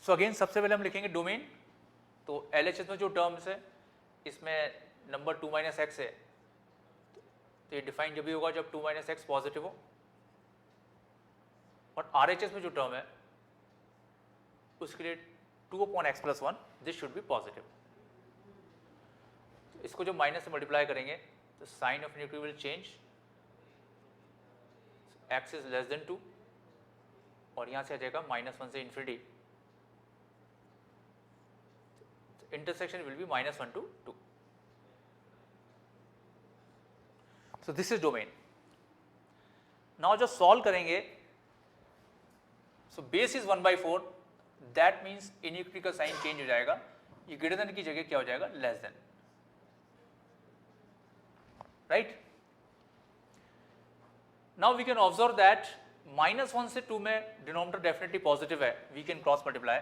So again सबसे पहले हम लिखेंगे डोमेन। तो LHS में जो टर्म्स है इसमें नंबर 2 माइनस एक्स है, तो ये डिफाइन जब भी होगा जब 2 माइनस एक्स पॉजिटिव हो। और RHS में जो टर्म है उसके लिए 2 upon x plus 1 this should be positive. तो इसको जब माइनस से मल्टीप्लाई करेंगे तो sign of inequality will change, x is less than 2 और यहाँ से आ जाएगा -1 से infinity. Intersection will be -1 to 2। So this is domain. Now जो सॉल्व करेंगे, so base is 1/4, that means inequality का साइन चेंज हो जाएगा, ये ग्रेटर देन की जगह क्या हो जाएगा, less than, right. Now we can observe that -1 से 2 में डिनोमिनेटर डेफिनेटली पॉजिटिव है, वी कैन क्रॉस मल्टीप्लाई।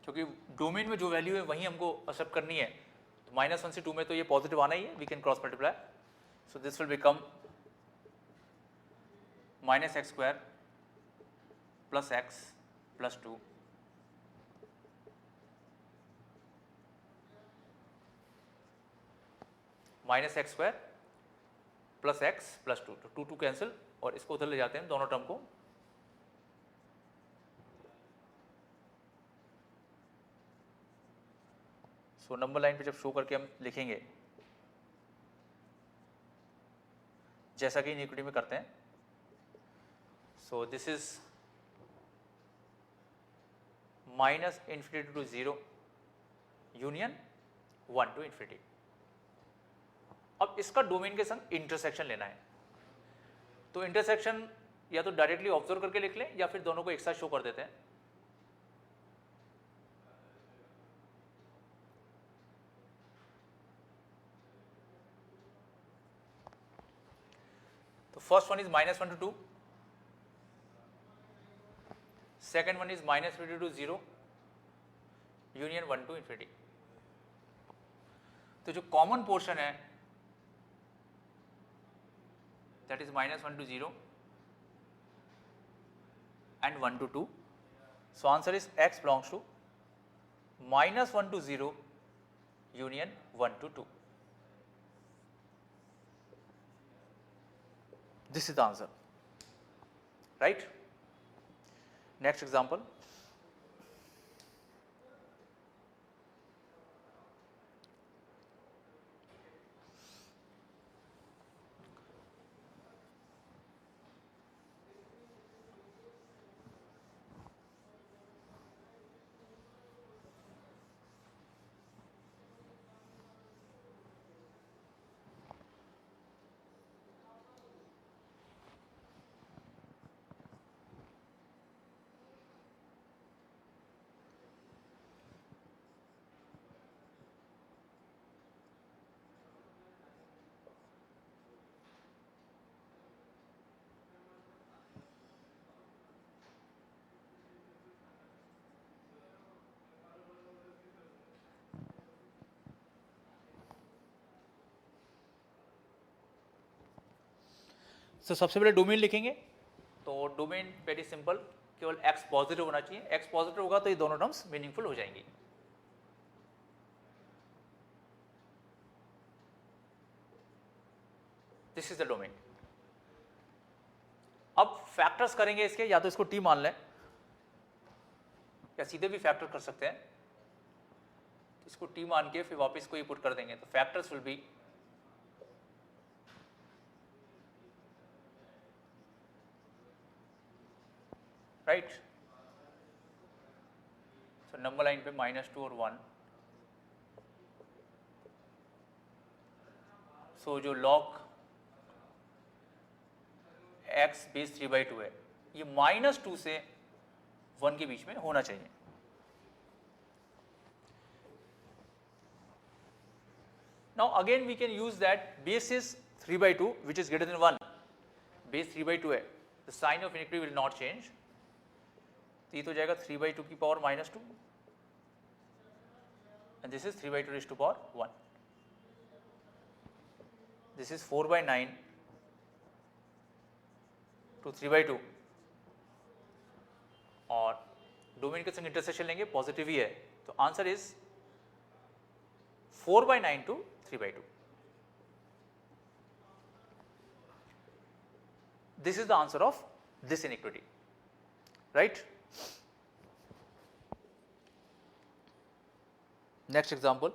क्योंकि डोमेन में जो वैल्यू है वही हमको एक्सेप्ट करनी है, तो -1 से 2 में तो ये पॉजिटिव आना ही है, we can cross multiply. So this will become -x² + x + 2 -x² + x + 2, तो 2 कैंसिल और इसको उधर ले जाते हैं दोनों टर्म को। सो नंबर लाइन पे जब शो करके हम लिखेंगे जैसा कि इनइक्वालिटी में करते हैं, सो this is -∞ to 0 union 1 to ∞। अब इसका डोमेन के संग इंटरसेक्शन लेना है, तो इंटरसेक्शन या तो डायरेक्टली ऑब्जर्व करके लिख लें या फिर दोनों को एक साथ शो कर देते हैं। तो first one is -1 to 2, second one is -∞ to 0 union 1 to ∞। तो जो कॉमन पोर्शन है that is -1 to 0 and 1 to 2। So answer is x belongs to -1 to 0 union 1 to 2। This is the answer, right? Next example. तो सबसे पहले domain लिखेंगे, तो domain very simple, केवल x positive होना चाहिए। x पॉजिटिव होगा तो ये दोनों टर्म्स मीनिंगफुल हो जाएंगी। This is the domain. अब फैक्टर्स करेंगे इसके, या तो इसको t मान लें या सीधे भी फैक्टर कर सकते हैं। इसको t मान के फिर वापस को ही पुट कर देंगे, तो factors will be right. So number line पे -2 और 1। सो जो log x बेस 3/2 है, ये -2 से 1 के बीच में होना चाहिए। Now again we can use that base is 3/2 which is greater than 1। Base 3/2 है, the sign of inequity will not change, तो ये तो जाएगा 3/2 की power -2 and this is 3/2 raised to power 1. This is 4/9 to 3/2 और डोमेन के संग intersection लेंगे, पॉजिटिव ही है, तो answer is 4/9 to 3/2. This is the answer of this inequity, right? Next example.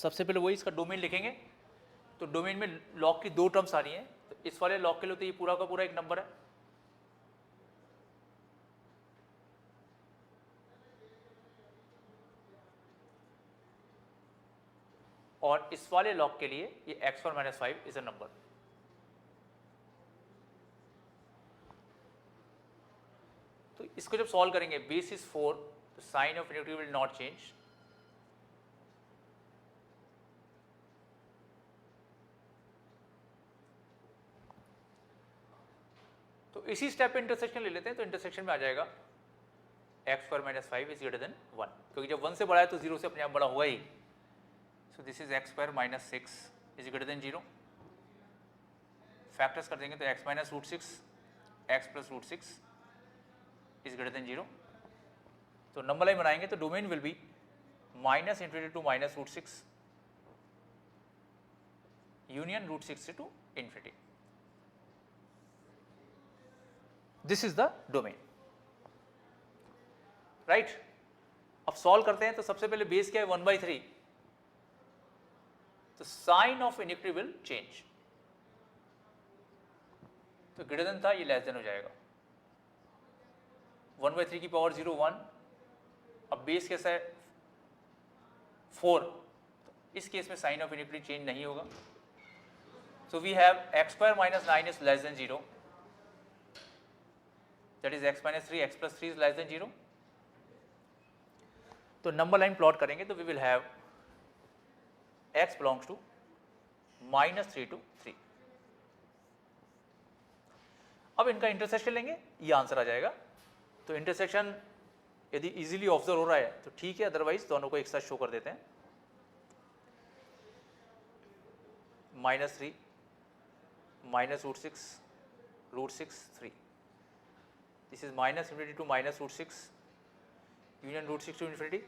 सबसे पहले वही इसका डोमेन लिखेंगे, तो डोमेन में लॉग की दो टर्म्स आ रही हैं, तो इस वाले लॉग के लिए तो ये पूरा का पूरा एक नंबर है, और इस वाले लॉग के लिए ये x² - 5 इज अ नंबर. तो इसको जब सॉल्व करेंगे, बेस इज 4, तो sign of inequity will not change, तो इसी स्टेप पे इंटरसेक्शन ले लेते हैं, तो इंटरसेक्शन में आ जाएगा x² - 5 इज ग्रेटर देन 1, क्योंकि जब 1 से बड़ा है तो 0 से अपने आप बड़ा हुआ ही. So this is x² - 6 is greater than 0. Factors कर देंगे तो x - √6 x + √6 is greater than 0. तो नंबर लाइन बनाएंगे तो domain will be -∞ to -√6 union √6 to ∞. This is the domain, right. अब सॉल्व करते हैं, तो सबसे पहले बेस क्या है 1/3, तो sign of inequity will change, तो ग्रेटर देन था, ये लेस देन हो जाएगा. 1/3 की पावर 0 1. अब बेस कैसा है 4, तो इस केस में साइन ऑफ इनिक्विटी चेंज नहीं होगा. So we have x² - 9 is less than 0, that is x - 3 x + 3 is less than 0. तो नंबर लाइन प्लॉट करेंगे तो we will have x belongs to -3 to 3. अब इनका इंटरसेक्शन लेंगे, ये आंसर आ जाएगा. तो इंटरसेक्शन यदि इजीली ऑब्जर्व हो रहा है तो ठीक है, अदरवाइज दोनों को एक साथ शो कर देते हैं. -3 -√6 √6 3. This is -∞ to -√6 union √6 to ∞,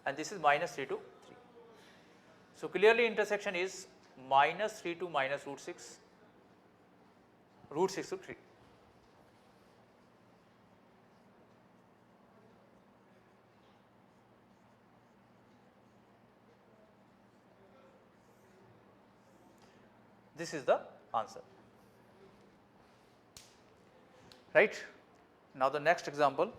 and this is -3 to 3. So clearly intersection is -3 to -√6 √6 to 3. This is the answer, right? Now the next example.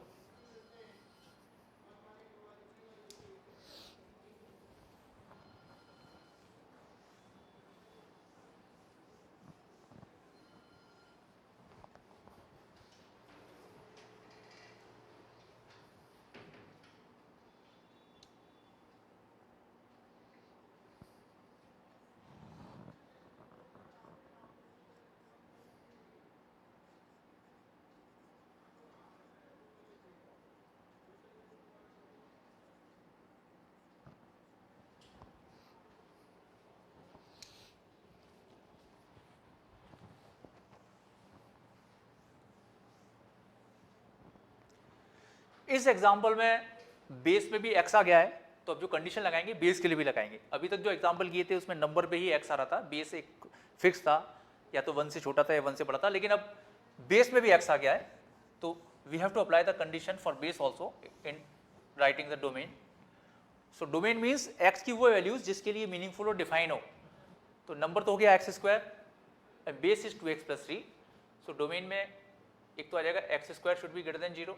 इस एग्जाम्पल में बेस में भी x आ गया है, तो अब जो कंडीशन लगाएंगे बेस के लिए भी लगाएंगे. अभी तक जो एग्जाम्पल किए थे उसमें नंबर पे ही x आ रहा था, बेस एक फिक्स था, या तो 1 से छोटा था या 1 से बड़ा था, लेकिन अब बेस में भी x आ गया है, तो we have to apply the condition for base also in writing the domain. So domain means x की वो वैल्यूज जिसके लिए मीनिंगफुल और डिफाइन हो. तो नंबर तो हो गया x², base is 2x + 3. So domain में एक तो आ जाएगा x² should be greater than 0,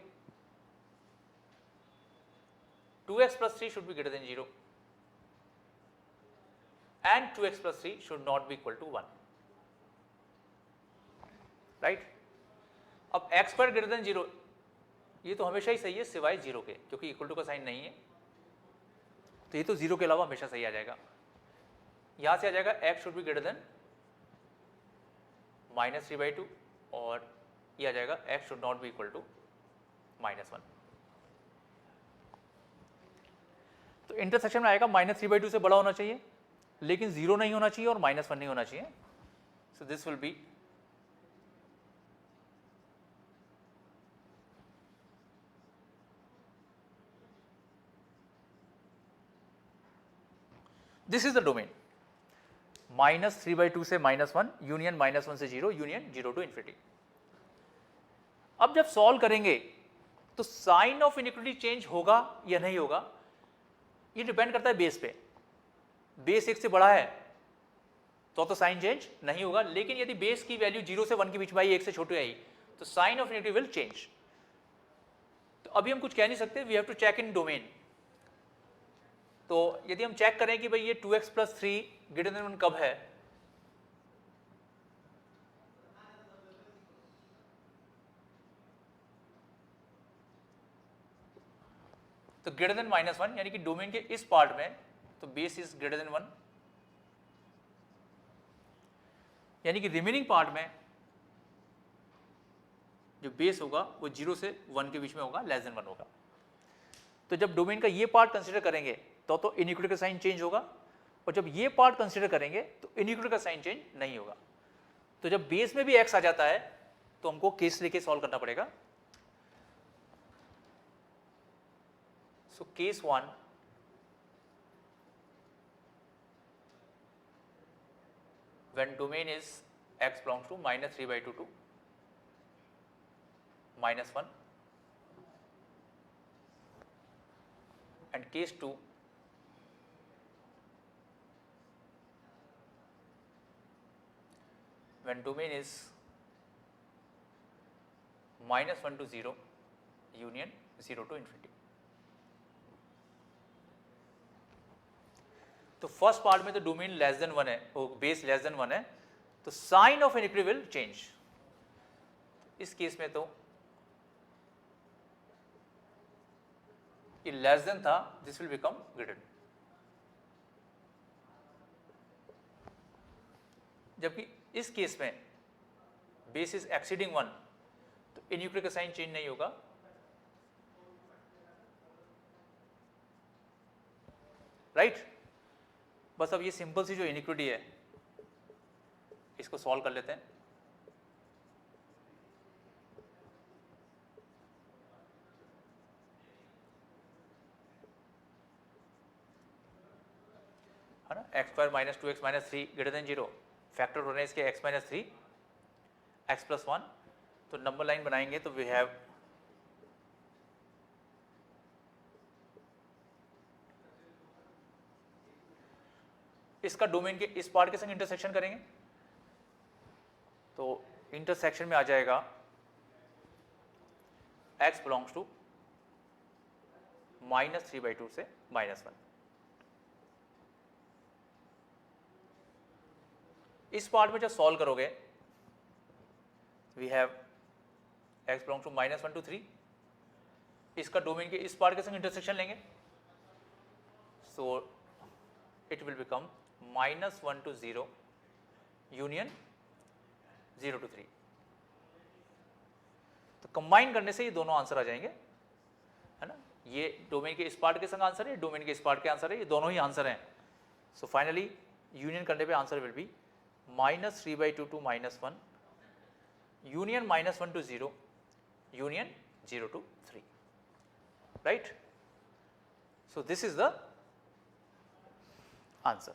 2x + 3 should be greater than 0 and 2x + 3 should not be equal to 1. Right. अब x² ग्रेटर देन 0 ये तो हमेशा ही सही है सिवाय 0 के, क्योंकि इक्वल टू का साइन नहीं है, तो ये तो 0 के अलावा हमेशा सही आ जाएगा. यहां से आ जाएगा x should be greater than -3/2 और ये आ जाएगा x should not be equal to -1. तो इंटरसेक्शन में आएगा -3/2 से बड़ा होना चाहिए, लेकिन 0 नहीं होना चाहिए और -1 नहीं होना चाहिए. सो this will be this is the domain -3/2 से -1 यूनियन -1 से 0 यूनियन 0 to ∞. अब जब सॉल्व करेंगे तो साइन ऑफ इनइक्वालिटी चेंज होगा या नहीं होगा, ये डिपेंड करता है बेस पे. बेस 1 से बड़ा है तो साइन चेंज नहीं होगा, लेकिन यदि बेस की वैल्यू 0 से 1 के बीच में आई, 1 से छोटी आई, तो sign of inequality will change. तो अभी हम कुछ कह नहीं सकते, we have to check in domain. तो यदि हम चेक करें कि भाई ये 2x + 3 ग्रेटर देन 1 कब है, तो ग्रेटर देन -1 यानी कि डोमेन के इस पार्ट में तो बेस इज ग्रेटर देन 1, यानी कि रिमेनिंग पार्ट में जो बेस होगा वो 0 से 1 के बीच में होगा, लेस देन 1 होगा. तो जब डोमेन का ये पार्ट कंसीडर करेंगे तो इनइक्वालिटी का साइन चेंज होगा, और जब ये पार्ट कंसीडर करेंगे तो इनइक्वालिटी का साइन चेंज नहीं होगा. तो जब बेस में भी x आ जाता है तो हमको केस लेके सॉल्व करना पड़ेगा. So case 1, when domain is x belongs to -3/2 to -1, and case 2, when domain is -1 to 0 union 0 to ∞. तो फर्स्ट पार्ट में तो डोमेन लेस देन 1 है, बेस लेस देन 1 है, तो sign of inequality will change. इस case में तो ये लेस देन था, दिस विल बिकम ग्रेटर. जबकि इस केस में बेस इज एक्सीडिंग 1, तो इनइक्वालिटी का साइन चेंज नहीं होगा. राइट. बस अब ये सिंपल सी जो इनइक्वालिटी है इसको सॉल्व कर लेते हैं. है ना, x² - 2x - 3 greater than 0, factor हो रहे हैं इसके x - 3 x + 1. तो नंबर लाइन बनाएंगे तो वी हैव इसका डोमेन के इस पार्ट के संग इंटरसेक्शन करेंगे तो इंटरसेक्शन में आ जाएगा x बिलोंग्स टू -3/2 से -1. इस पार्ट में जब सॉल्व करोगे we have x belongs to -1 to 3, इसका डोमेन के इस पार्ट के संग इंटरसेक्शन लेंगे, so it will become -1 to 0 union 0 to 3. तो कंबाइन करने से ये दोनों आंसर आ जाएंगे, है ना. ये डोमेन के इस पार्ट के संग आंसर है, डोमेन के इस पार्ट के आंसर है, ये दोनों ही आंसर हैं. सो फाइनली यूनियन करने पे answer will be -3/2 to -1 union -1 to 0 union 0 to 3. Right. So this is the answer.